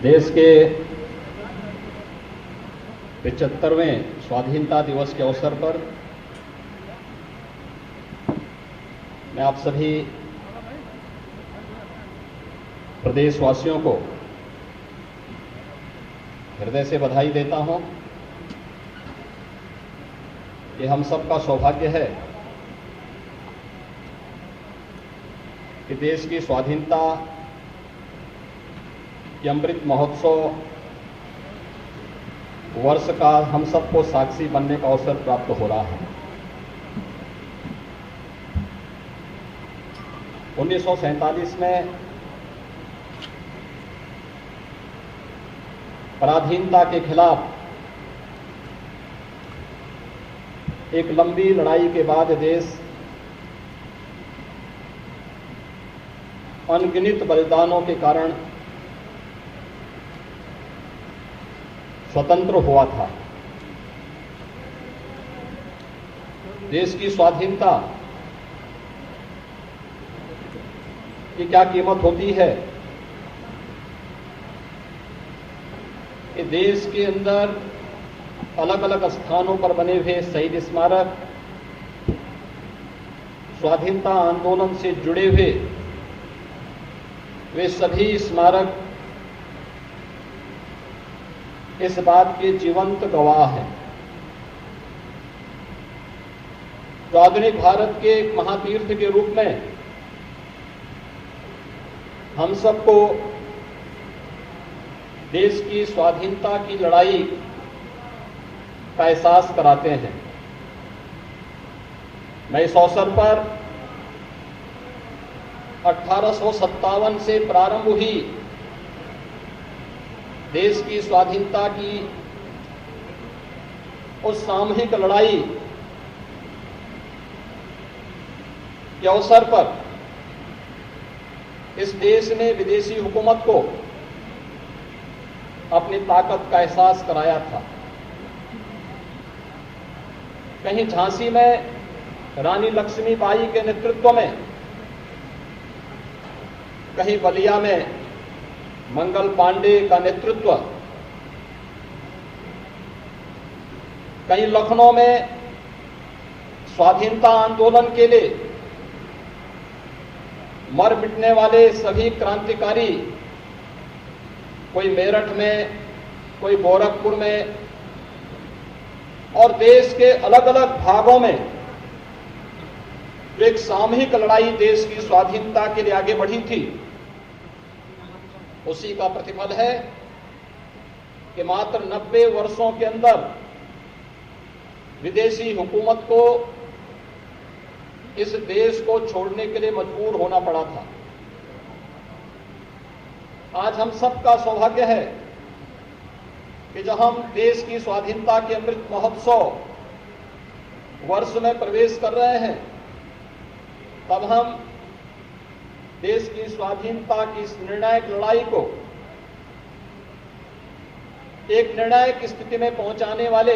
देश के 75वें स्वाधीनता दिवस के अवसर पर मैं आप सभी प्रदेशवासियों को हृदय से बधाई देता हूं। ये हम सबका सौभाग्य है कि देश की स्वाधीनता के अमृत महोत्सव वर्ष का हम सबको साक्षी बनने का अवसर प्राप्त हो रहा है। 1947 में पराधीनता के खिलाफ एक लंबी लड़ाई के बाद देश अनगिनत बलिदानों के कारण स्वतंत्र हुआ था। देश की स्वाधीनता की क्या कीमत होती है कि देश के अंदर अलग अलग स्थानों पर बने हुए शहीद स्मारक, स्वाधीनता आंदोलन से जुड़े हुए वे सभी स्मारक इस बात के जीवंत गवाह हैं। तो आधुनिक भारत के एक महातीर्थ के रूप में हम सबको देश की स्वाधीनता की लड़ाई का एहसास कराते हैं। मैं इस अवसर पर 1857 से प्रारंभ हुई देश की स्वाधीनता की उस सामूहिक लड़ाई के अवसर पर इस देश ने विदेशी हुकूमत को अपनी ताकत का एहसास कराया था। कहीं झांसी में रानी लक्ष्मीबाई के नेतृत्व में, कहीं बलिया में मंगल पांडे का नेतृत्व, कहीं लखनऊ में स्वाधीनता आंदोलन के लिए मर मिटने वाले सभी क्रांतिकारी, कोई मेरठ में, कोई गोरखपुर में और देश के अलग अलग भागों में एक सामूहिक लड़ाई देश की स्वाधीनता के लिए आगे बढ़ी थी। उसी का प्रतिफल है कि मात्र 90 वर्षों के अंदर विदेशी हुकूमत को इस देश को छोड़ने के लिए मजबूर होना पड़ा था। आज हम सबका सौभाग्य है कि जब हम देश की स्वाधीनता के अमृत महोत्सव वर्ष में प्रवेश कर रहे हैं, तब हम देश की स्वाधीनता की इस निर्णायक लड़ाई को एक निर्णायक स्थिति में पहुंचाने वाले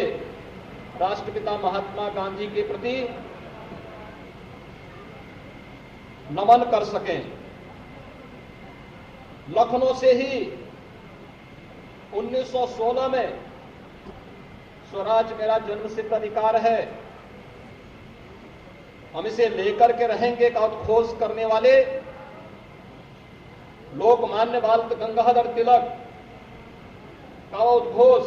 राष्ट्रपिता महात्मा गांधी के प्रति नमन कर सकें। लखनऊ से ही 1916 में स्वराज मेरा जन्मसिद्ध अधिकार है, हम इसे लेकर के रहेंगे का उद्घोष करने वाले लोकमान्य बाल गंगाधर तिलक का उद्घोष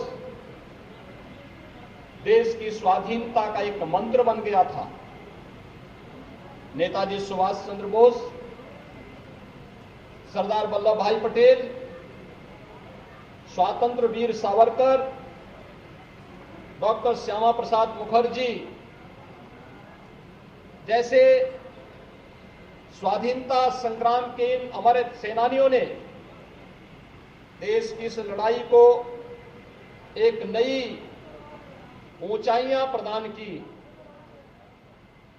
देश की स्वाधीनता का एक मंत्र बन गया था। नेताजी सुभाष चंद्र बोस, सरदार वल्लभ भाई पटेल, स्वातंत्र वीर सावरकर, डॉक्टर श्यामा प्रसाद मुखर्जी जैसे स्वाधीनता संग्राम के इन अमर सेनानियों ने देश की इस लड़ाई को एक नई ऊंचाइयां प्रदान की।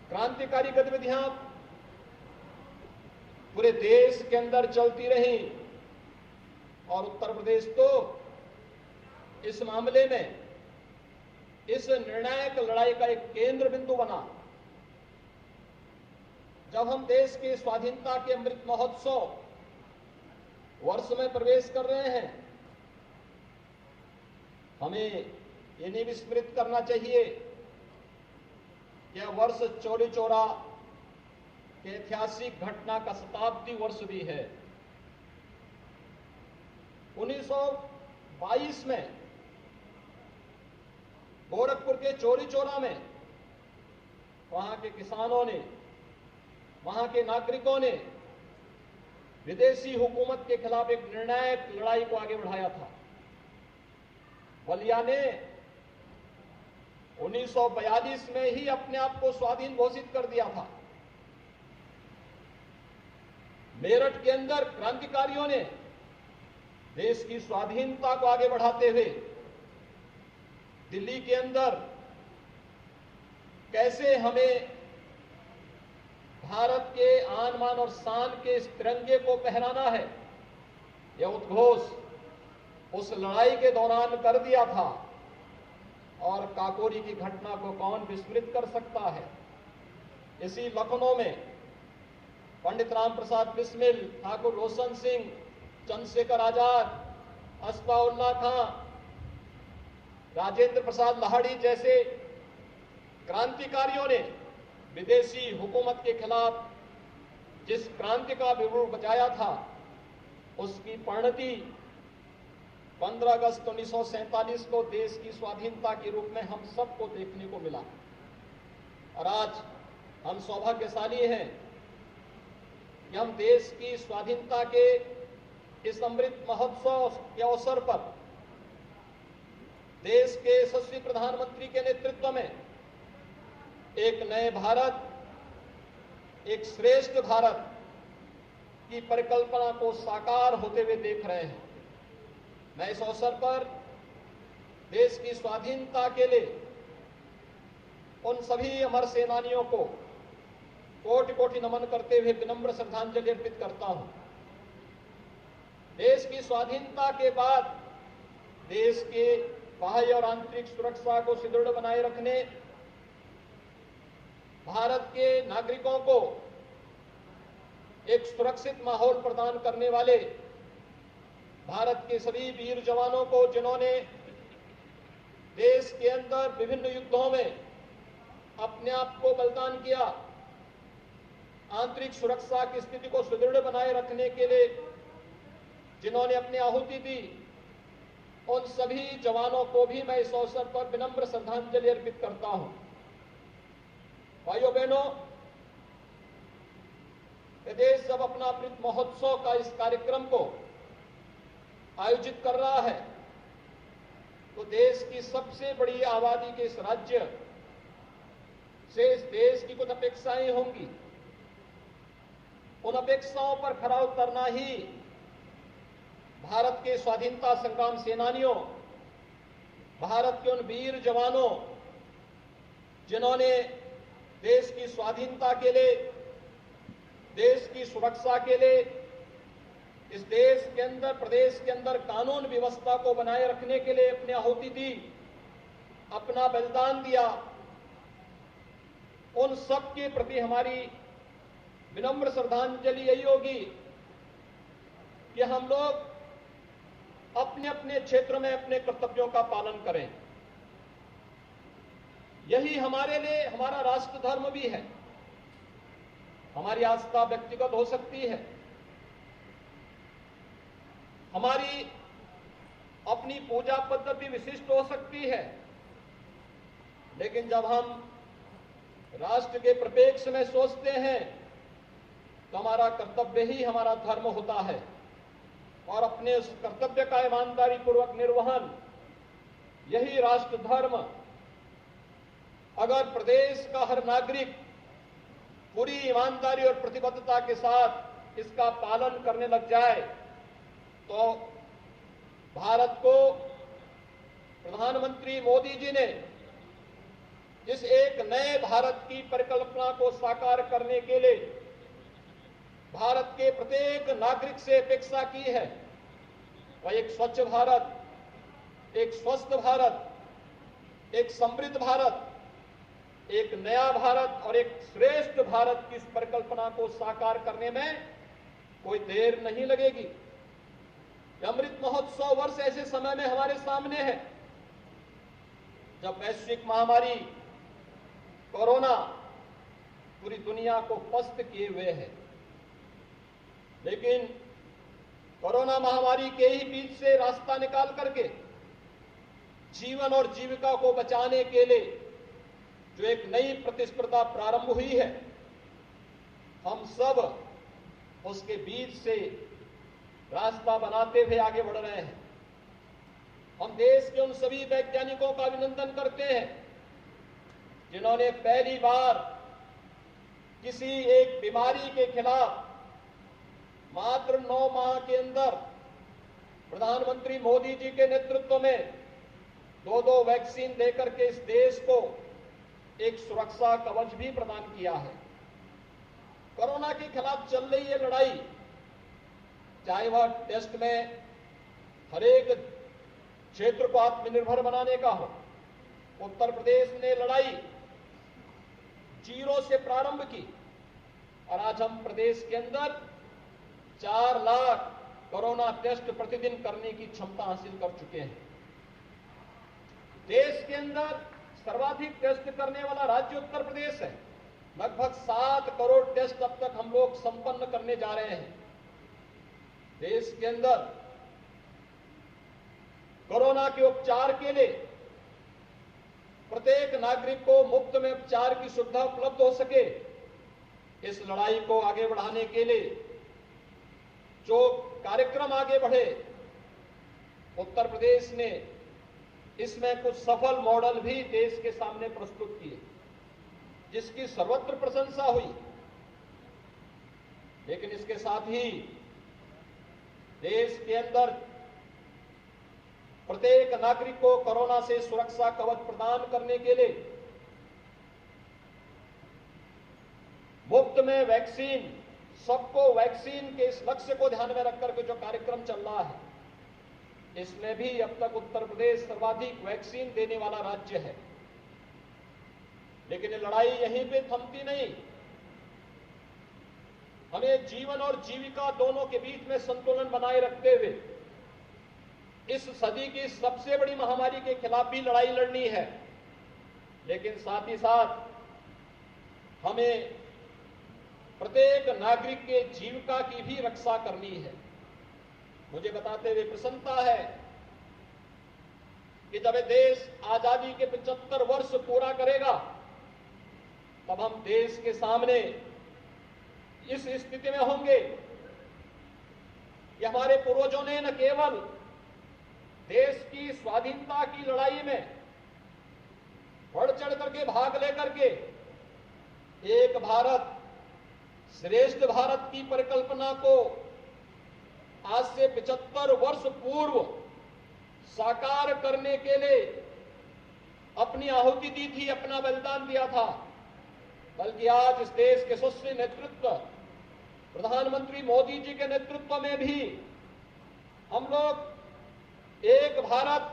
क्रांतिकारी गतिविधियां पूरे देश के अंदर चलती रही और उत्तर प्रदेश तो इस मामले में इस निर्णायक लड़ाई का एक केंद्र बिंदु बना। जब हम देश की स्वाधीनता के अमृत महोत्सव वर्ष में प्रवेश कर रहे हैं, हमें ये नहीं विस्मृत करना चाहिए कि यह वर्ष चौरी चौरा के ऐतिहासिक घटना का शताब्दी वर्ष भी है। 1922 में गोरखपुर के चौरी चौरा में वहां के किसानों ने, वहां के नागरिकों ने विदेशी हुकूमत के खिलाफ एक निर्णायक लड़ाई को आगे बढ़ाया था। बलिया ने 1942 में ही अपने आप को स्वाधीन घोषित कर दिया था। मेरठ के अंदर क्रांतिकारियों ने देश की स्वाधीनता को आगे बढ़ाते हुए दिल्ली के अंदर कैसे हमें भारत के आन बान और शान के इस तिरंगे को फहराना है, यह उद्घोष उस लड़ाई के दौरान कर दिया था। और काकोरी की घटना को कौन विस्मृत कर सकता है। इसी लखनऊ में पंडित राम प्रसाद बिस्मिल, ठाकुर रोशन सिंह, चंद्रशेखर आजाद, अस्फाउल्लाह खां, राजेंद्र प्रसाद लाहिड़ी जैसे क्रांतिकारियों ने विदेशी हुकूमत के खिलाफ जिस क्रांति का विरूप बचाया था, उसकी परिणति 15 अगस्त 1947 को देश की स्वाधीनता के रूप में हम सबको देखने को मिला। और आज हम सौभाग्यशाली हैं कि हम देश की स्वाधीनता के इस अमृत महोत्सव के अवसर पर देश के यशस्वी प्रधानमंत्री के नेतृत्व में एक नए भारत, एक श्रेष्ठ भारत की परिकल्पना को साकार होते हुए देख रहे हैं। मैं इस अवसर पर देश की स्वाधीनता के लिए उन सभी अमर सेनानियों को कोटि कोटि नमन करते हुए विनम्र श्रद्धांजलि अर्पित करता हूं। देश की स्वाधीनता के बाद देश के बाह्य और आंतरिक सुरक्षा को सुदृढ़ बनाए रखने, भारत के नागरिकों को एक सुरक्षित माहौल प्रदान करने वाले भारत के सभी वीर जवानों को, जिन्होंने देश के अंदर विभिन्न युद्धों में अपने आप को बलिदान किया, आंतरिक सुरक्षा की स्थिति को सुदृढ़ बनाए रखने के लिए जिन्होंने अपनी आहुति दी, उन सभी जवानों को भी मैं इस अवसर पर विनम्र श्रद्धांजलि अर्पित करता हूं। भाइयों बहनों, देश जब अपना अमृत महोत्सव का इस कार्यक्रम को आयोजित कर रहा है, तो देश की सबसे बड़ी आबादी के इस राज्य से इस देश की कुछ अपेक्षाएं होंगी। उन अपेक्षाओं पर खरा उतरना ही भारत के स्वाधीनता संग्राम सेनानियों, भारत के उन वीर जवानों जिन्होंने देश की स्वाधीनता के लिए, देश की सुरक्षा के लिए, इस देश के अंदर, प्रदेश के अंदर कानून व्यवस्था को बनाए रखने के लिए अपनी आहुति दी, अपना बलिदान दिया, उन सब के प्रति हमारी विनम्र श्रद्धांजलि यही होगी कि हम लोग अपने अपने क्षेत्र में अपने कर्तव्यों का पालन करें। यही हमारे लिए हमारा राष्ट्र धर्म भी है। हमारी आस्था व्यक्तिगत हो सकती है, हमारी अपनी पूजा पद्धति विशिष्ट हो सकती है, लेकिन जब हम राष्ट्र के परिप्रेक्ष्य में सोचते हैं तो हमारा कर्तव्य ही हमारा धर्म होता है। और अपने उस कर्तव्य का ईमानदारी पूर्वक निर्वहन, यही राष्ट्र धर्म, अगर प्रदेश का हर नागरिक पूरी ईमानदारी और प्रतिबद्धता के साथ इसका पालन करने लग जाए, तो भारत को प्रधानमंत्री मोदी जी ने जिस एक नए भारत की परिकल्पना को साकार करने के लिए भारत के प्रत्येक नागरिक से अपेक्षा की है, वह एक स्वच्छ भारत, एक स्वस्थ भारत, एक समृद्ध भारत, एक नया भारत और एक श्रेष्ठ भारत की इस परिकल्पना को साकार करने में कोई देर नहीं लगेगी। अमृत महोत्सव वर्ष ऐसे समय में हमारे सामने है जब वैश्विक महामारी कोरोना पूरी दुनिया को पस्त किए हुए है, लेकिन कोरोना महामारी के ही बीच से रास्ता निकाल करके जीवन और जीविका को बचाने के लिए जो एक नई प्रतिस्पर्धा प्रारंभ हुई है, हम सब उसके बीच से रास्ता बनाते हुए आगे बढ़ रहे हैं। हम देश के उन सभी वैज्ञानिकों का अभिनंदन करते हैं जिन्होंने पहली बार किसी एक बीमारी के खिलाफ मात्र 9 माह के अंदर प्रधानमंत्री मोदी जी के नेतृत्व में 2 वैक्सीन देकर के इस देश को एक सुरक्षा कवच भी प्रदान किया है। कोरोना के खिलाफ चल रही है लड़ाई, चाहे वह टेस्ट में हर एक क्षेत्र को आत्मनिर्भर बनाने का हो। उत्तर प्रदेश ने लड़ाई 0 से प्रारंभ की और आज हम प्रदेश के अंदर 4 लाख कोरोना टेस्ट प्रतिदिन करने की क्षमता हासिल कर चुके हैं। देश के अंदर सर्वाधिक टेस्ट करने वाला राज्य उत्तर प्रदेश है। लगभग 7 करोड़ टेस्ट अब तक हम लोग संपन्न करने जा रहे हैं। देश के अंदर कोरोना के उपचार के लिए प्रत्येक नागरिक को मुफ्त में उपचार की सुविधा उपलब्ध हो सके, इस लड़ाई को आगे बढ़ाने के लिए जो कार्यक्रम आगे बढ़े, उत्तर प्रदेश ने इसमें कुछ सफल मॉडल भी देश के सामने प्रस्तुत किए, जिसकी सर्वत्र प्रशंसा हुई। लेकिन इसके साथ ही देश के अंदर प्रत्येक नागरिक को कोरोना से सुरक्षा कवच प्रदान करने के लिए मुफ्त में वैक्सीन, सबको वैक्सीन के इस लक्ष्य को ध्यान में रखकर के जो कार्यक्रम चल रहा है, इसमें भी अब तक उत्तर प्रदेश सर्वाधिक वैक्सीन देने वाला राज्य है। लेकिन ये लड़ाई यहीं पे थमती नहीं। हमें जीवन और जीविका दोनों के बीच में संतुलन बनाए रखते हुए इस सदी की सबसे बड़ी महामारी के खिलाफ भी लड़ाई लड़नी है। लेकिन साथ ही साथ हमें प्रत्येक नागरिक के जीविका की भी रक्षा करनी है। मुझे बताते हुए प्रसन्नता है कि जब देश आजादी के 75 वर्ष पूरा करेगा, तब हम देश के सामने इस स्थिति में होंगे कि हमारे पूर्वजों ने न केवल देश की स्वाधीनता की लड़ाई में बढ़ चढ़ करके भाग लेकर के एक भारत श्रेष्ठ भारत की परिकल्पना को आज से 75 वर्ष पूर्व साकार करने के लिए अपनी आहुति दी थी, अपना बलिदान दिया था, बल्कि आज इस देश के यशस्वी नेतृत्व प्रधानमंत्री मोदी जी के नेतृत्व में भी हम लोग एक भारत,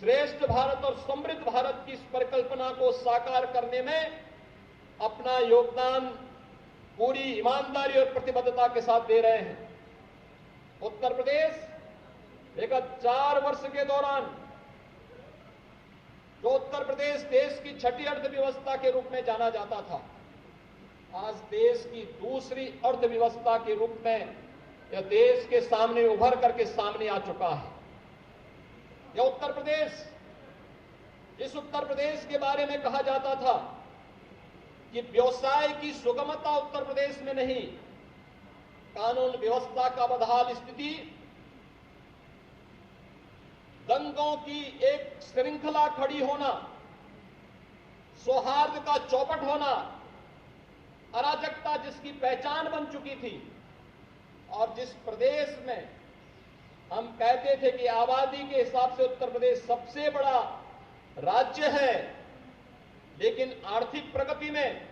श्रेष्ठ भारत और समृद्ध भारत की इस परिकल्पना को साकार करने में अपना योगदान पूरी ईमानदारी और प्रतिबद्धता के साथ दे रहे हैं। उत्तर प्रदेश विगत 4 वर्ष के दौरान, जो उत्तर प्रदेश देश की छठी अर्थव्यवस्था के रूप में जाना जाता था, आज देश की दूसरी अर्थव्यवस्था के रूप में यह देश के सामने उभर करके सामने आ चुका है। यह उत्तर प्रदेश, इस उत्तर प्रदेश के बारे में कहा जाता था कि व्यवसाय की सुगमता उत्तर प्रदेश में नहीं, कानून व्यवस्था का बदहाल स्थिति, दंगों की एक श्रृंखला खड़ी होना, सौहार्द का चौपट होना, अराजकता जिसकी पहचान बन चुकी थी, और जिस प्रदेश में हम कहते थे कि आबादी के हिसाब से उत्तर प्रदेश सबसे बड़ा राज्य है, लेकिन आर्थिक प्रगति में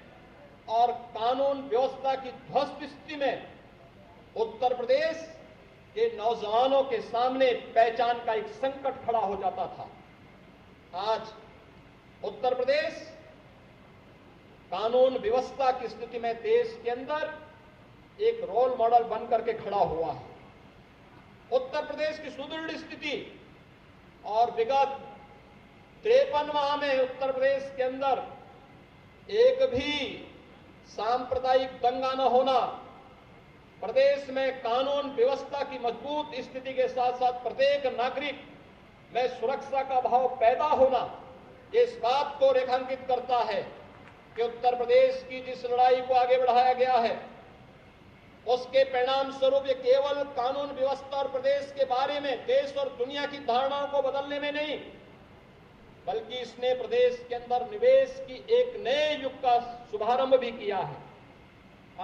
और कानून व्यवस्था की ध्वस्त स्थिति में उत्तर प्रदेश के नौजवानों के सामने पहचान का एक संकट खड़ा हो जाता था। आज उत्तर प्रदेश कानून व्यवस्था की स्थिति में देश के अंदर एक रोल मॉडल बनकर के खड़ा हुआ है। उत्तर प्रदेश की सुदृढ़ स्थिति और विगत 53 माह में उत्तर प्रदेश के अंदर एक भी सांप्रदायिक दंगा न होना, प्रदेश में कानून व्यवस्था की मजबूत स्थिति के साथ साथ प्रत्येक नागरिक में सुरक्षा का भाव पैदा होना, इस बात को रेखांकित करता है कि उत्तर प्रदेश की जिस लड़ाई को आगे बढ़ाया गया है उसके परिणाम स्वरूप ये केवल कानून व्यवस्था और प्रदेश के बारे में देश और दुनिया की धारणाओं को बदलने में नहीं, बल्कि इसने प्रदेश के अंदर निवेश की एक नए युग का शुभारंभ भी किया है।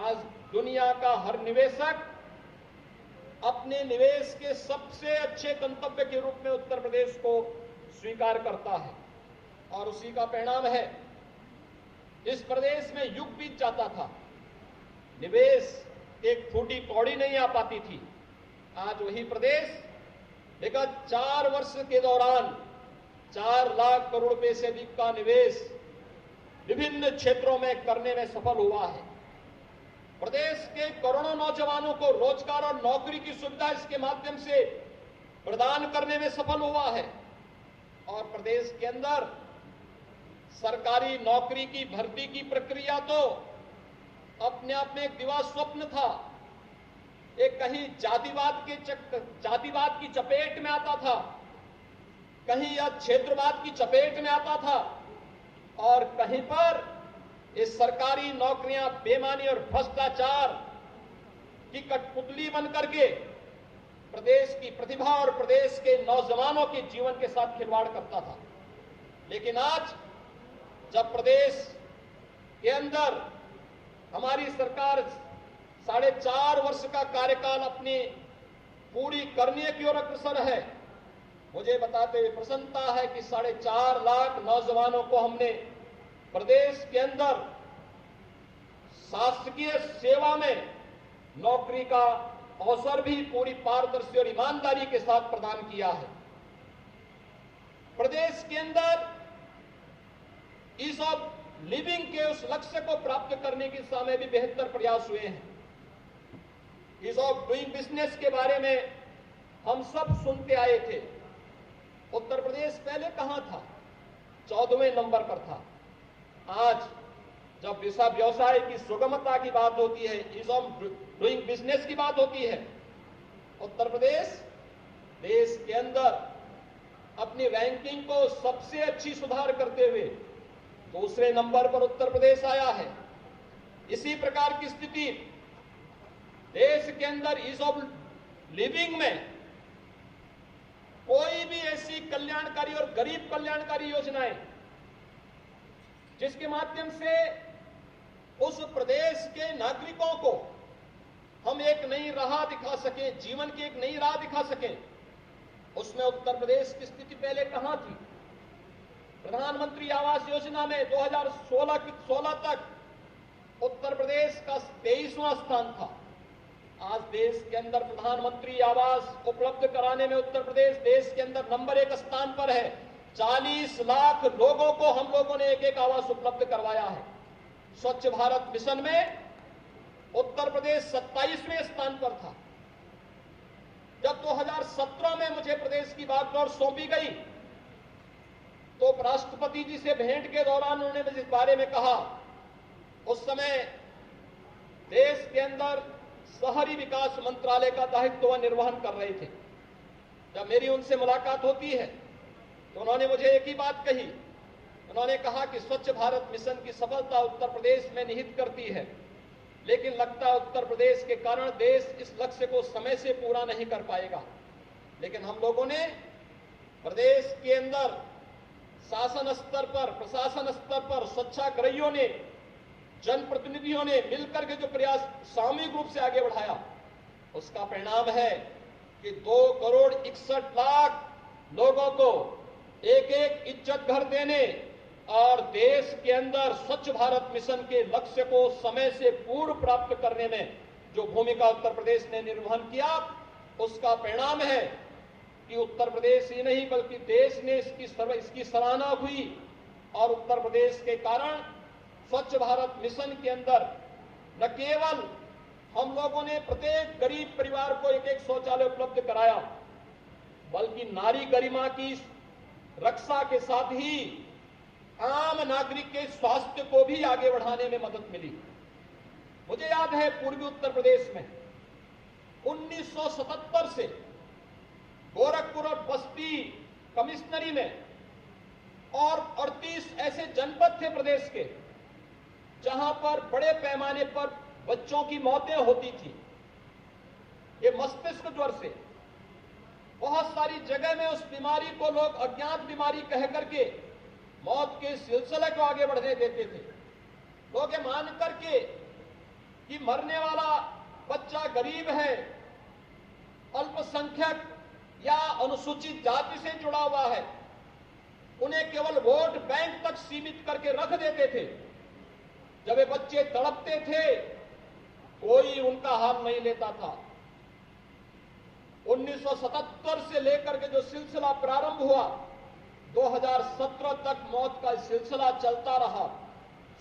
आज दुनिया का हर निवेशक अपने निवेश के सबसे अच्छे गंतव्य के रूप में उत्तर प्रदेश को स्वीकार करता है और उसी का परिणाम है इस प्रदेश में युग बीत जाता था, निवेश एक फूटी कौड़ी नहीं आ पाती थी। आज वही प्रदेश विगत 4 वर्ष के दौरान 4 लाख करोड़ रुपए से अधिक का निवेश विभिन्न क्षेत्रों में करने में सफल हुआ है। प्रदेश के करोड़ों नौजवानों को रोजगार और नौकरी की सुविधा इसके माध्यम से प्रदान करने में सफल हुआ है और प्रदेश के अंदर सरकारी नौकरी की भर्ती की प्रक्रिया तो अपने आप में एक दिवा स्वप्न था, एक कहीं जातिवाद की चपेट में आता था, कहीं यह क्षेत्रवाद की चपेट में आता था और कहीं पर इस सरकारी नौकरियां बेईमानी और भ्रष्टाचार की कठपुतली बन करके प्रदेश की प्रतिभा और प्रदेश के नौजवानों के जीवन के साथ खिलवाड़ करता था। लेकिन आज जब प्रदेश के अंदर हमारी सरकार 4.5 वर्ष का कार्यकाल अपनी पूरी करने की ओर अग्रसर है, मुझे बताते हुए प्रसन्नता है कि 4.5 लाख नौजवानों को हमने प्रदेश के अंदर शासकीय सेवा में नौकरी का अवसर भी पूरी पारदर्शी और ईमानदारी के साथ प्रदान किया है। प्रदेश के अंदर ईज ऑफ लिविंग के उस लक्ष्य को प्राप्त करने की दिशा में भी बेहतर प्रयास हुए हैं। ईज ऑफ डूइंग बिजनेस के बारे में हम सब सुनते आए थे। उत्तर प्रदेश पहले कहां था? 14वें नंबर पर था। आज जब व्यवसाय की सुगमता की बात होती है, ईज ऑफ डूइंग बिजनेस की बात होती है, उत्तर प्रदेश देश के अंदर अपनी रैंकिंग को सबसे अच्छी सुधार करते हुए 2 नंबर पर उत्तर प्रदेश आया है। इसी प्रकार की स्थिति देश के अंदर ईज ऑफ लिविंग में कोई भी ऐसी कल्याणकारी और गरीब कल्याणकारी योजनाएं जिसके माध्यम से उस प्रदेश के नागरिकों को हम एक नई राह दिखा सकें, जीवन की एक नई राह दिखा सकें, उसमें उत्तर प्रदेश की स्थिति पहले कहां थी? प्रधानमंत्री आवास योजना में 2016 तक उत्तर प्रदेश का 23वां स्थान था। आज देश के अंदर प्रधानमंत्री आवास उपलब्ध कराने में उत्तर प्रदेश देश के अंदर नंबर 1 स्थान पर है। 40 लाख लोगों को हम लोगों ने एक आवास उपलब्ध करवाया है। स्वच्छ भारत मिशन में उत्तर प्रदेश 27वें स्थान पर था। जब 2017 में मुझे प्रदेश की बागडोर सौंपी गई तो राष्ट्रपति जी से भेंट के दौरान उन्होंने इस बारे में कहा। उस समय देश के अंदर शहरी विकास मंत्रालय का दायित्व वह निर्वहन कर रहे थे। जब मेरी उनसे मुलाकात होती है तो उन्होंने मुझे एक ही बात कही। उन्होंने कहा कि स्वच्छ भारत मिशन की सफलता उत्तर प्रदेश में निहित करती है, लेकिन लगता है उत्तर प्रदेश के कारण देश इस लक्ष्य को समय से पूरा नहीं कर पाएगा। लेकिन हम लोगों ने प्रदेश के अंदर शासन स्तर पर, प्रशासन स्तर पर स्वच्छाग्रहियों ने, जनप्रतिनिधियों ने मिलकर के जो प्रयास सामूहिक रूप से आगे बढ़ाया, उसका परिणाम है कि 2,61,00,000 लोगों को एक इज्जत घर देने और देश के अंदर स्वच्छ भारत मिशन के लक्ष्य को समय से पूर्व प्राप्त करने में जो भूमिका उत्तर प्रदेश ने निर्वहन किया, उसका परिणाम है कि उत्तर प्रदेश ही नहीं बल्कि देश ने इसकी सराहना हुई और उत्तर प्रदेश के कारण स्वच्छ भारत मिशन के अंदर न केवल हम लोगों ने प्रत्येक गरीब परिवार को एक एक शौचालय उपलब्ध कराया, बल्कि नारी गरिमा की रक्षा के साथ ही आम नागरिक के स्वास्थ्य को भी आगे बढ़ाने में मदद मिली। मुझे याद है पूर्वी उत्तर प्रदेश में 1977 से गोरखपुर और बस्ती कमिश्नरी में और 38 ऐसे जनपद थे प्रदेश के जहां पर बड़े पैमाने पर बच्चों की मौतें होती थी। ये मस्तिष्क ज्वर से बहुत सारी जगह में उस बीमारी को लोग अज्ञात बीमारी कह करके मौत के सिलसिले को आगे बढ़ने देते थे। लोग ये मान करके कि मरने वाला बच्चा गरीब है, अल्पसंख्यक या अनुसूचित जाति से जुड़ा हुआ है, उन्हें केवल वोट बैंक तक सीमित करके रख देते थे। जब ये बच्चे तड़पते थे कोई उनका हाल नहीं लेता था। 1977 से लेकर के जो सिलसिला प्रारंभ हुआ 2017 तक मौत का सिलसिला चलता रहा।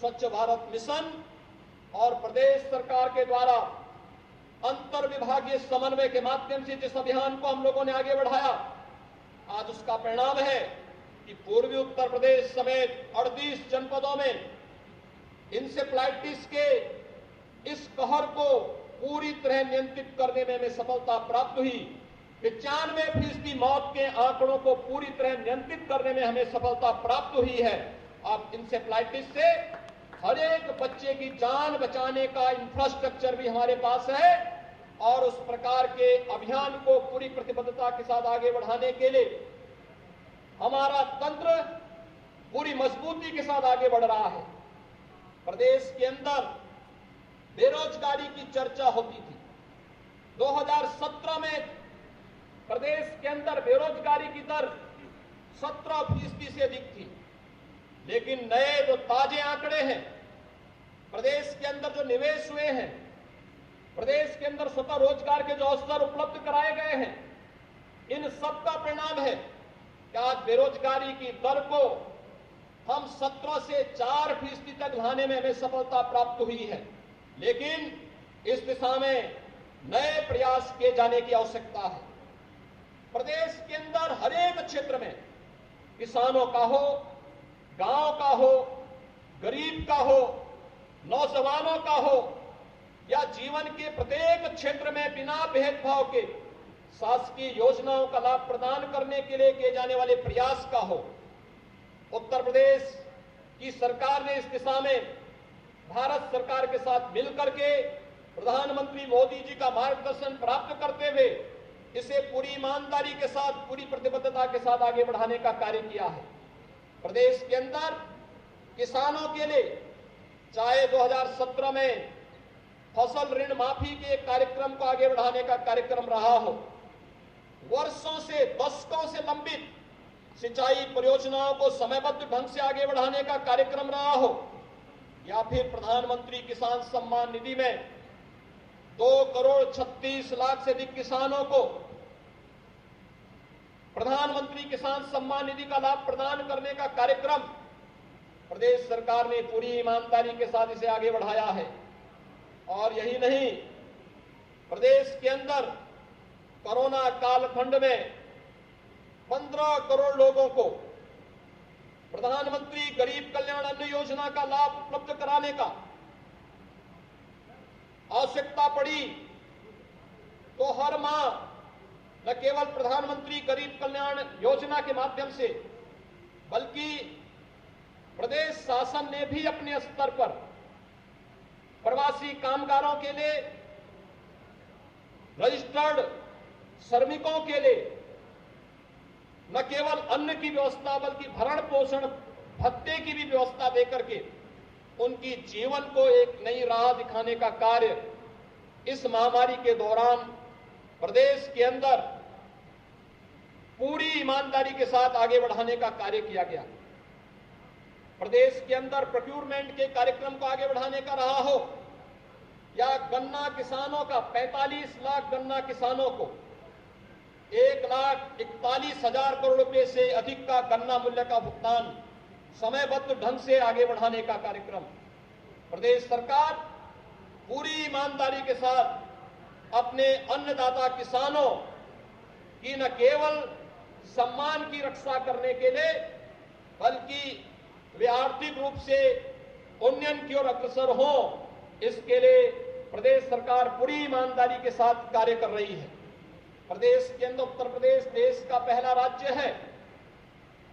स्वच्छ भारत मिशन और प्रदेश सरकार के द्वारा अंतर विभागीय समन्वय के माध्यम से जिस अभियान को हम लोगों ने आगे बढ़ाया, आज उसका परिणाम है कि पूर्वी उत्तर प्रदेश समेत 38 जनपदों में इंसेफ्लाइटिस के इस कहर को पूरी तरह नियंत्रित करने में हमें सफलता प्राप्त हुई। 95% मौत के आंकड़ों को पूरी तरह नियंत्रित करने में हमें सफलता प्राप्त हुई है। अब इंसेफ्लाइटिस से हर एक बच्चे की जान बचाने का इंफ्रास्ट्रक्चर भी हमारे पास है और उस प्रकार के अभियान को पूरी प्रतिबद्धता के साथ आगे बढ़ाने के लिए हमारा तंत्र पूरी मजबूती के साथ आगे बढ़ रहा है। प्रदेश के अंदर बेरोजगारी की चर्चा होती थी। 2017 में प्रदेश के अंदर बेरोजगारी की दर 17% से अधिक थी, लेकिन नए जो ताजे आंकड़े हैं, प्रदेश के अंदर जो निवेश हुए हैं, प्रदेश के अंदर स्वतः रोजगार के जो अवसर उपलब्ध कराए गए हैं, इन सब का परिणाम है कि आज बेरोजगारी की दर को हम 17 से 4% तक लाने में हमें सफलता प्राप्त हुई है। लेकिन इस दिशा में नए प्रयास किए जाने की आवश्यकता है। प्रदेश के अंदर हर एक क्षेत्र में किसानों का हो, गांव का हो, गरीब का हो, नौजवानों का हो या जीवन के प्रत्येक क्षेत्र में बिना भेदभाव के शासकीय योजनाओं का लाभ प्रदान करने के लिए किए जाने वाले प्रयास का हो। उत्तर प्रदेश की सरकार ने इस दिशा में भारत सरकार के साथ मिलकर के प्रधानमंत्री मोदी जी का मार्गदर्शन प्राप्त करते हुए इसे पूरी ईमानदारी के साथ, पूरी प्रतिबद्धता के साथ आगे बढ़ाने का कार्य किया है। प्रदेश के अंदर किसानों के लिए चाहे 2017 में फसल ऋण माफी के कार्यक्रम को आगे बढ़ाने का कार्यक्रम रहा हो, वर्षों से, दशकों से लंबित सिंचाई परियोजनाओं को समयबद्ध ढंग से आगे बढ़ाने का कार्यक्रम रहा हो, या फिर प्रधानमंत्री किसान सम्मान निधि में 2,36,00,000 से अधिक किसानों को प्रधानमंत्री किसान सम्मान निधि का लाभ प्रदान करने का कार्यक्रम प्रदेश सरकार ने पूरी ईमानदारी के साथ इसे आगे बढ़ाया है। और यही नहीं, प्रदेश के अंदर कोरोना कालखंड में 15 करोड़ लोगों को प्रधानमंत्री गरीब कल्याण अन्न योजना का लाभ उपलब्ध कराने का आवश्यकता पड़ी तो हर माह न केवल प्रधानमंत्री गरीब कल्याण योजना के माध्यम से बल्कि प्रदेश शासन ने भी अपने स्तर पर प्रवासी कामगारों के लिए, रजिस्टर्ड श्रमिकों के लिए न केवल अन्न की व्यवस्था बल्कि भरण पोषण भत्ते की भी व्यवस्था देकर के उनकी जीवन को एक नई राह दिखाने का कार्य इस महामारी के दौरान प्रदेश के अंदर पूरी ईमानदारी के साथ आगे बढ़ाने का कार्य किया गया। प्रदेश के अंदर प्रोक्यूरमेंट के कार्यक्रम को आगे बढ़ाने का रहा हो या गन्ना किसानों का 45 लाख गन्ना किसानों को 1,41,000 करोड़ रुपए से अधिक का गन्ना मूल्य का भुगतान समयबद्ध ढंग से आगे बढ़ाने का कार्यक्रम, प्रदेश सरकार पूरी ईमानदारी के साथ अपने अन्नदाता किसानों की न केवल सम्मान की रक्षा करने के लिए बल्कि वे आर्थिक रूप से उन्नयन की ओर अग्रसर हों, इसके लिए प्रदेश सरकार पूरी ईमानदारी के साथ कार्य कर रही है। प्रदेश के अंदर उत्तर प्रदेश देश का पहला राज्य है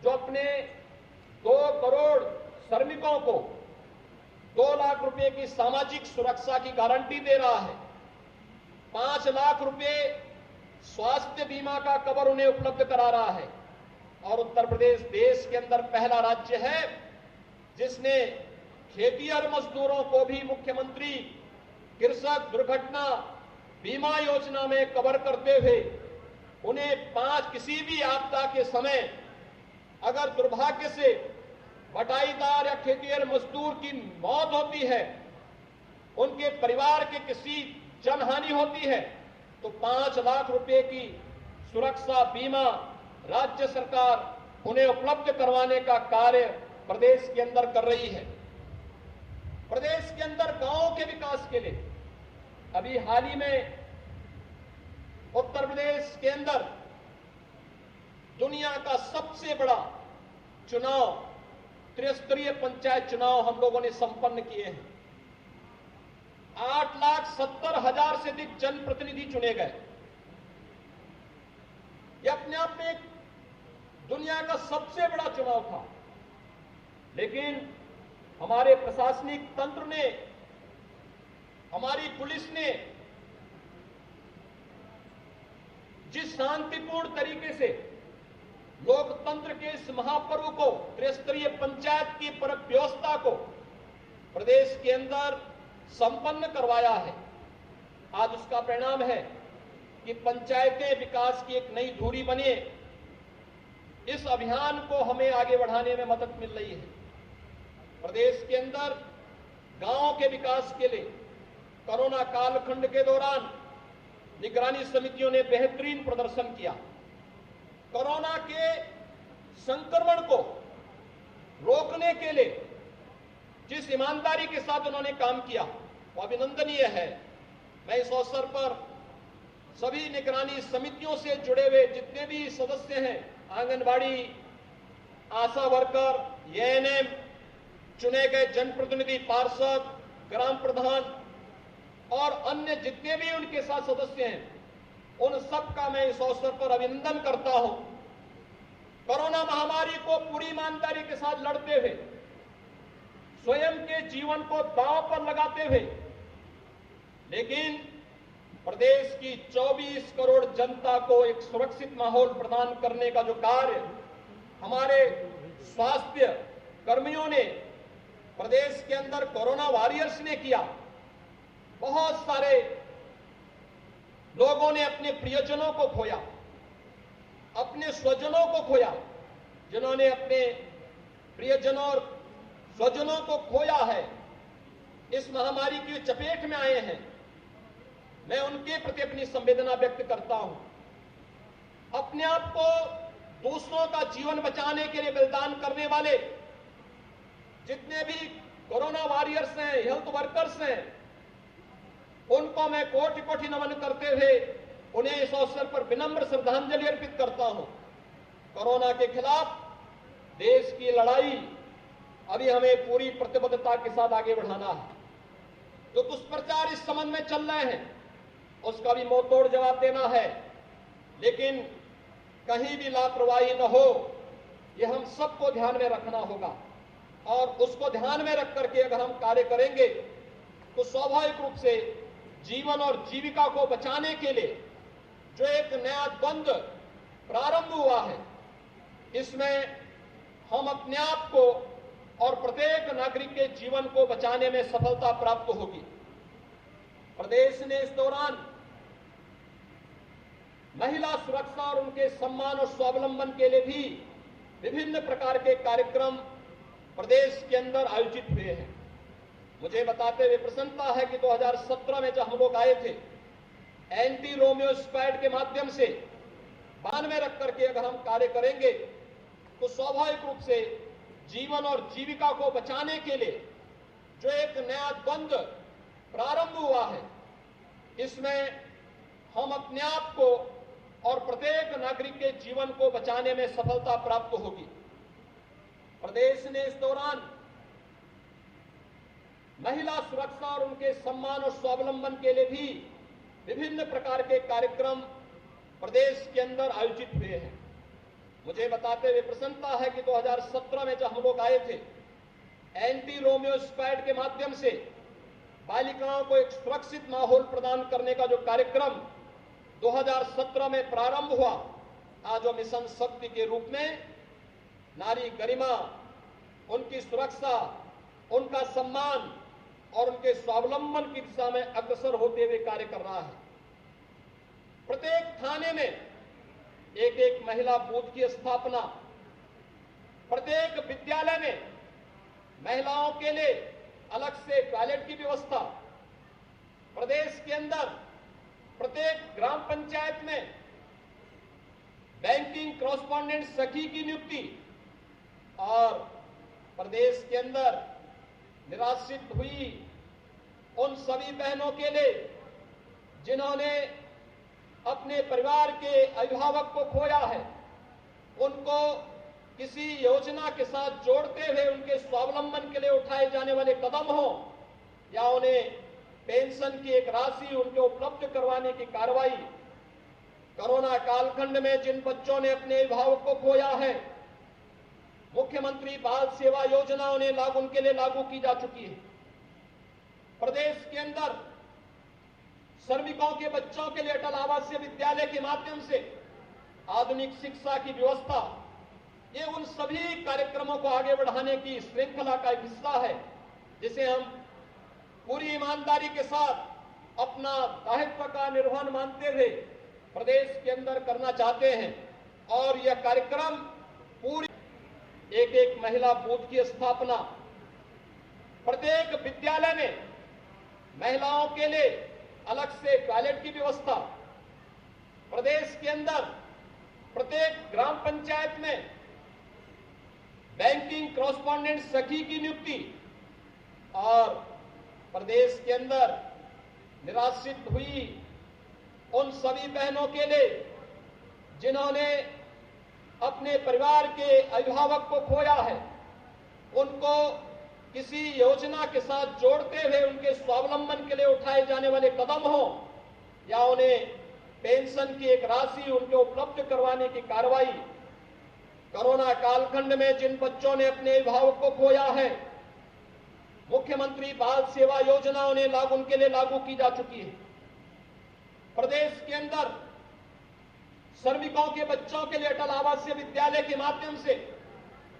जो अपने 2 करोड़ श्रमिकों को 2 लाख रुपए की सामाजिक सुरक्षा की गारंटी दे रहा है। 5 लाख रुपए स्वास्थ्य बीमा का कवर उन्हें उपलब्ध करा रहा है। और उत्तर प्रदेश देश के अंदर पहला राज्य है जिसने खेतिहर मजदूरों को भी मुख्यमंत्री कृषक दुर्घटना बीमा योजना में कवर करते हुए उन्हें किसी भी आपदा के समय अगर दुर्भाग्य से बटाईदार या खेतिहर मजदूर की मौत होती है, उनके परिवार के किसी जनहानि होती है, तो 5 लाख रुपए की सुरक्षा बीमा राज्य सरकार उन्हें उपलब्ध करवाने का कार्य प्रदेश के अंदर कर रही है। प्रदेश के अंदर गांवों के विकास के लिए अभी हाल ही में उत्तर प्रदेश के अंदर दुनिया का सबसे बड़ा चुनाव त्रिस्तरीय पंचायत चुनाव हम लोगों ने संपन्न किए हैं। 8,70,000 से अधिक जनप्रतिनिधि चुने गए। यह अपने आप में एक दुनिया का सबसे बड़ा चुनाव था, लेकिन हमारे प्रशासनिक तंत्र ने, हमारी पुलिस ने जिस शांतिपूर्ण तरीके से लोकतंत्र के इस महापर्व को, त्रिस्तरीय पंचायत की व्यवस्था को प्रदेश के अंदर संपन्न करवाया है, आज उसका परिणाम है कि पंचायतें विकास की एक नई धुरी बने। इस अभियान को हमें आगे बढ़ाने में मदद मिल रही है। प्रदेश के अंदर गांवों के विकास के लिए कोरोना कालखंड के दौरान निगरानी समितियों ने बेहतरीन प्रदर्शन किया। कोरोना के संक्रमण को रोकने के लिए जिस ईमानदारी के साथ उन्होंने काम किया वो अभिनंदनीय है। मैं इस अवसर पर सभी निगरानी समितियों से जुड़े हुए जितने भी सदस्य हैं, आंगनबाड़ी, आशा वर्कर, एएनएम, चुने गए जनप्रतिनिधि, पार्षद, ग्राम प्रधान और अन्य जितने भी उनके साथ सदस्य हैं, उन सब का मैं इस अवसर पर अभिनंदन करता हूं। कोरोना महामारी को पूरी ईमानदारी के साथ लड़ते हुए, स्वयं के जीवन को दांव पर लगाते हुए, लेकिन प्रदेश की 24 करोड़ जनता को एक सुरक्षित माहौल प्रदान करने का जो कार्य हमारे स्वास्थ्य कर्मियों ने प्रदेश के अंदर कोरोना वॉरियर्स ने किया। बहुत सारे लोगों ने अपने प्रियजनों को खोया, अपने स्वजनों को खोया। जिन्होंने अपने प्रियजनों और स्वजनों को खोया है, इस महामारी की चपेट में आए हैं, मैं उनके प्रति अपनी संवेदना व्यक्त करता हूं। अपने आप को दूसरों का जीवन बचाने के लिए बलिदान करने वाले जितने भी कोरोना वॉरियर्स हैं, हेल्थ वर्कर्स हैं, उनको मैं कोटि कोटि नमन करते हुए उन्हें इस अवसर पर विनम्र श्रद्धांजलि अर्पित करता हूं। कोरोना के खिलाफ देश की लड़ाई अभी हमें पूरी प्रतिबद्धता के साथ आगे बढ़ाना है। जो दुष्प्रचार इस संबंध में चल रहे हैं उसका भी मुंहतोड़ जवाब देना है, लेकिन कहीं भी लापरवाही न हो, यह हम सबको ध्यान में रखना होगा। और उसको ध्यान में रख करके अगर हम कार्य करेंगे तो स्वाभाविक रूप से जीवन और जीविका को बचाने के लिए जो एक नया द्वंद्व प्रारंभ हुआ है, इसमें हम अपने आप को और प्रत्येक नागरिक के जीवन को बचाने में सफलता प्राप्त होगी। प्रदेश ने इस दौरान महिला सुरक्षा और उनके सम्मान और स्वावलंबन के लिए भी विभिन्न प्रकार के कार्यक्रम प्रदेश के अंदर आयोजित हुए हैं। मुझे बताते हुए प्रसन्नता है कि 2017 में जब हम लोग आए थे, एंटी रोमियो स्क्वाड के माध्यम से ध्यान में रख करके अगर हम कार्य करेंगे तो स्वाभाविक रूप से जीवन और जीविका को बचाने के लिए जो एक एक नया द्वंद्व प्रारंभ हुआ है। इसमें हम अपने आप को और प्रत्येक नागरिक के जीवन को बचाने में सफलता प्राप्त होगी। प्रदेश ने इस दौरान महिला सुरक्षा और उनके सम्मान और स्वावलंबन के लिए भी विभिन्न प्रकार के कार्यक्रम प्रदेश के अंदर आयोजित हुए हैं। मुझे बताते हुए प्रसन्नता है कि 2017 में जब हम लोग आए थे, एंटी रोमियो स्क्वाड के माध्यम से बालिकाओं को एक सुरक्षित माहौल प्रदान करने का जो कार्यक्रम 2017 में प्रारंभ हुआ, आज वो मिशन शक्ति के रूप में नारी गरिमा, उनकी सुरक्षा, उनका सम्मान और उनके स्वावलंबन की दिशा में अग्रसर होते हुए कार्य कर रहा है। प्रत्येक थाने में एक एक महिला बूथ की स्थापना, प्रत्येक विद्यालय में महिलाओं के लिए अलग से टॉयलेट की व्यवस्था, प्रदेश के अंदर प्रत्येक ग्राम पंचायत में बैंकिंग कॉरेस्पॉन्डेंट सखी की नियुक्ति और प्रदेश के अंदर निराश्रित हुई उन सभी बहनों के लिए जिन्होंने अपने परिवार के अभिभावक को खोया है, उनको किसी योजना के साथ जोड़ते हुए उनके स्वावलंबन के लिए उठाए जाने वाले कदम हो या उन्हें पेंशन की एक राशि उनके उपलब्ध करवाने की कार्रवाई, कोरोना कालखंड में जिन बच्चों ने अपने अभिभावक को खोया है, मुख्यमंत्री बाल सेवा योजना उनके लिए लागू की जा चुकी है। प्रदेश के अंदर श्रमिकों के बच्चों के लिए अटल आवासीय विद्यालय के माध्यम से आधुनिक शिक्षा की व्यवस्था, ये उन सभी कार्यक्रमों को आगे बढ़ाने की श्रृंखला का एक हिस्सा है, जिसे हम पूरी ईमानदारी के साथ अपना दायित्व का निर्वहन मानते हुए प्रदेश के अंदर करना चाहते हैं। और यह कार्यक्रम पूरी एक एक महिला बूथ की स्थापना, प्रत्येक विद्यालय में महिलाओं के लिए अलग से टॉयलेट की व्यवस्था, प्रदेश के अंदर प्रत्येक ग्राम पंचायत में बैंकिंग कॉरेस्पॉन्डेंट सखी की नियुक्ति और प्रदेश के अंदर निराश्रित हुई उन सभी बहनों के लिए जिन्होंने अपने परिवार के अभिभावक को खोया है, उनको किसी योजना के साथ जोड़ते हुए उनके स्वावलंबन के लिए उठाए जाने वाले कदम हो या उन्हें पेंशन की एक राशि उनके उपलब्ध करवाने की कार्रवाई, कोरोना कालखंड में जिन बच्चों ने अपने अभिभावक को खोया है, मुख्यमंत्री बाल सेवा योजना उनके लिए लागू की जा चुकी है। प्रदेश के अंदर श्रमिकों के बच्चों के लिए अटल आवासीय विद्यालय के माध्यम से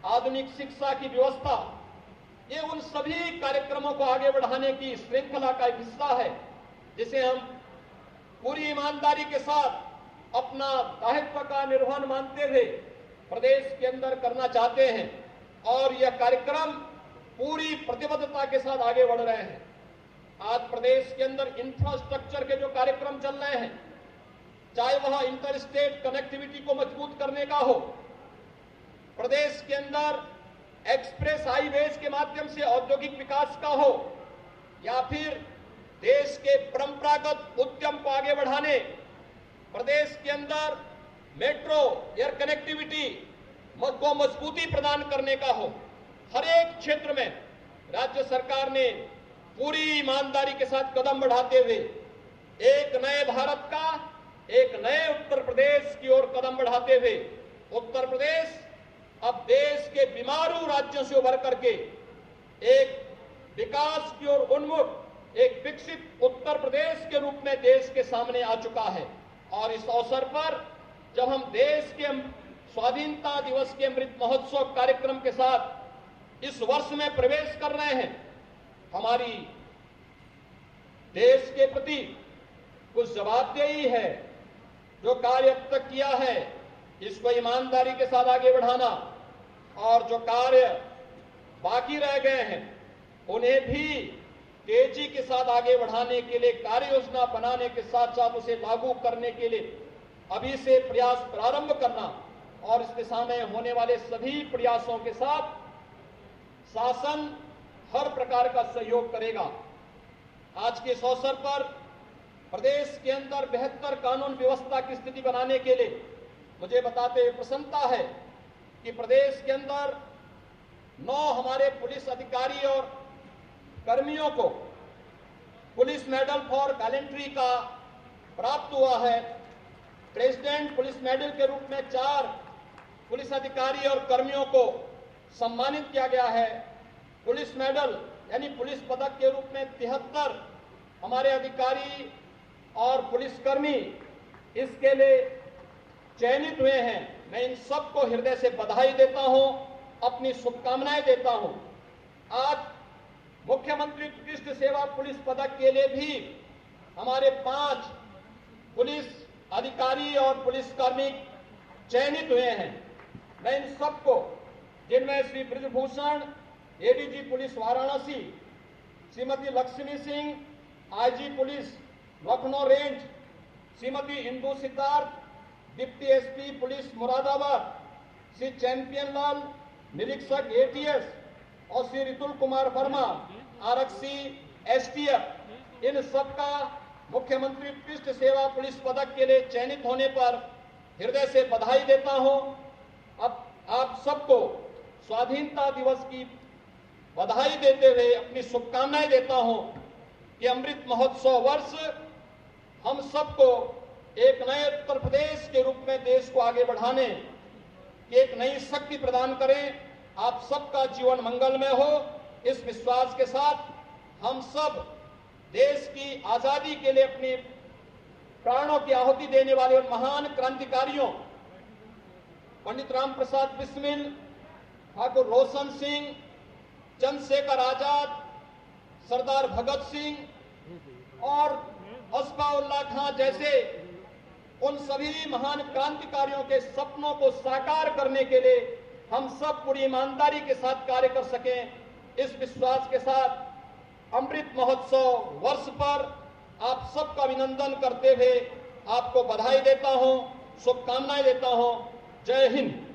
आधुनिक शिक्षा की व्यवस्था, ये उन सभी कार्यक्रमों को आगे बढ़ाने की श्रृंखला का एक हिस्सा है, जिसे हम पूरी ईमानदारी के साथ अपना दायित्व का निर्वहन मानते हुए प्रदेश के अंदर करना चाहते हैं। और यह कार्यक्रम पूरी प्रतिबद्धता के साथ आगे बढ़ रहे हैं। आज प्रदेश के अंदर इंफ्रास्ट्रक्चर के जो कार्यक्रम चल रहे हैं, चाहे वह इंटर स्टेट कनेक्टिविटी को मजबूत करने का हो, प्रदेश के अंदर एक्सप्रेस हाईवेज के माध्यम से औद्योगिक विकास का हो, या फिर देश के परंपरागत उद्यम को आगे बढ़ाने, प्रदेश के अंदर मेट्रो एयर कनेक्टिविटी को मजबूती प्रदान करने का हो, हर एक क्षेत्र में राज्य सरकार ने पूरी ईमानदारी के साथ कदम बढ़ाते हुए एक नए भारत का, एक नए उत्तर प्रदेश की ओर कदम बढ़ाते हुए उत्तर प्रदेश अब देश के बीमारू राज्यों से उभर करके एक विकास की ओर उन्मुख एक विकसित उत्तर प्रदेश के रूप में देश के सामने आ चुका है। और इस अवसर पर जब हम देश के स्वाधीनता दिवस के अमृत महोत्सव कार्यक्रम के साथ इस वर्ष में प्रवेश कर रहे हैं, हमारी देश के प्रति कुछ जवाबदेही है। जो कार्य अब तक किया है इसको ईमानदारी के साथ आगे बढ़ाना, और जो कार्य बाकी रह गए हैं उन्हें भी तेजी के साथ आगे बढ़ाने के लिए कार्य योजना बनाने के साथ साथ उसे लागू करने के लिए अभी से प्रयास प्रारंभ करना, और इस दिशा में होने वाले सभी प्रयासों के साथ शासन हर प्रकार का सहयोग करेगा। आज के इस अवसर पर प्रदेश के अंदर बेहतर कानून व्यवस्था की स्थिति बनाने के लिए मुझे बताते हुए प्रसन्नता है कि प्रदेश के अंदर 9 हमारे पुलिस अधिकारी और कर्मियों को पुलिस मेडल फॉर गैलेंट्री का प्राप्त हुआ है। प्रेसिडेंट पुलिस मेडल के रूप में 4 पुलिस अधिकारी और कर्मियों को सम्मानित किया गया है। पुलिस मेडल यानी पुलिस पदक के रूप में 73 हमारे अधिकारी और पुलिसकर्मी इसके लिए चयनित हुए हैं। मैं इन सबको हृदय से बधाई देता हूं, अपनी शुभकामनाएं देता हूं। आज मुख्यमंत्री उत्कृष्ट सेवा पुलिस पदक के लिए भी हमारे 5 पुलिस अधिकारी और पुलिसकर्मी चयनित हुए हैं। मैं इन सबको, जिनमें Shri Brajbhushan ADG police Varanasi, Shrimati Lakshmi Singh IG police Lucknow range, Shrimati Indu Siddharth deputy SP police Moradabad, Shri Champion Lal निरीक्षक एटीएस और श्री रितुल कुमार वर्मा आरक्षी एसटीएफ, इन सबका मुख्यमंत्री उत्कृष्ट सेवा पुलिस पदक के लिए चयनित होने पर हृदय से बधाई देता हूं। अब आप सबको स्वाधीनता दिवस की बधाई देते हुए अपनी शुभकामनाएं देता हूं कि अमृत महोत्सव वर्ष हम सबको एक नए उत्तर प्रदेश के रूप में देश को आगे बढ़ाने की एक नई शक्ति प्रदान करें। आप सबका जीवन मंगलमय हो, इस विश्वास के साथ हम सब देश की आजादी के लिए अपने प्राणों की आहुति देने वाले उन महान क्रांतिकारियों पंडित राम प्रसाद बिस्मिल, ठाकुर रोशन सिंह, चंद्रशेखर आजाद, सरदार भगत सिंह और अस्फाउल्लाह खां जैसे उन सभी महान क्रांतिकारियों के सपनों को साकार करने के लिए हम सब पूरी ईमानदारी के साथ कार्य कर सकें। इस विश्वास के साथ अमृत महोत्सव वर्ष पर आप सबका अभिनंदन करते हुए आपको बधाई देता हूं, शुभकामनाएं देता हूं। जय हिंद।